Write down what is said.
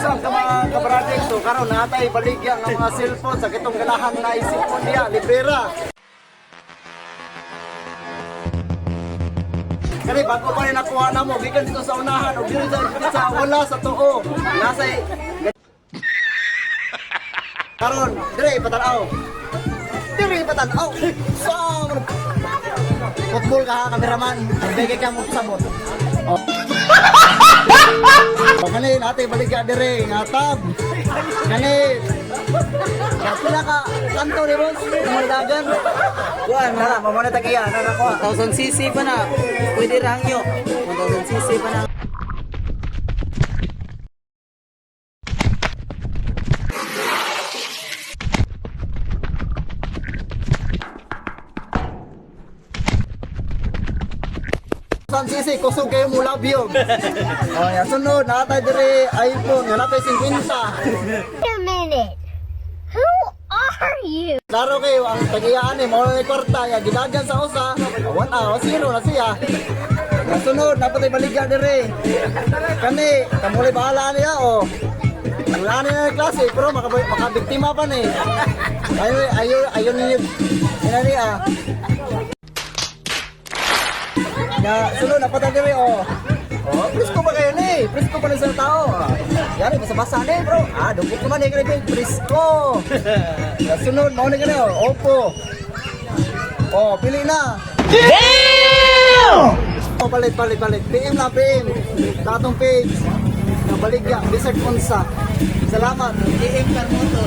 Sa mga kabradik, so karon natay baligya ng mga cellphone sa kitong ganahan na isipon niya, libera. Kani bago pa rin nakuha na mo, gikan dito sa unahan, o dito sa wala sa tuo. Nasa karon, dire patanaw. Dire patanaw. Sa football ka ha, kameraman. Bigay ka mo sabot. Oh. Kani natin baligya dire, ngatab. Kani pila ka kanto ni Ron, muldagan. Kuan na, mamana tagiya na nako. 1,000cc pa na. Pwede rangyo. 1,000cc pa na. Sisi, kusog kayo mula biyog. O, yan, sunod, nakatay dire iPhone, hanapay 50. Wait a minute. Who are you? Klaro kayo, ang tagiyaan eh, mawala na kwarta, ya, ginagan sa usa, 1 na siya. Yan, sunod, napatay baligya dire. Kani, kamuli bahala niya, o. Wala na yung klase, pero makabiktima pa ni. Ayun niya, yun niya. Ya, sunod na pata dire oh. Oh, presko ba kayo ni? Presko pa rin sa tao. Yan, basa-basa ni bro. Dugit naman ni kani presko. Ya, sunod mao ni kani oh. Oppo. Oh, pili na. Damn! Oh, palit. PM na PM. Datong page. Nabaligya, Bisag Unsa. Salamat. DM ka mo to.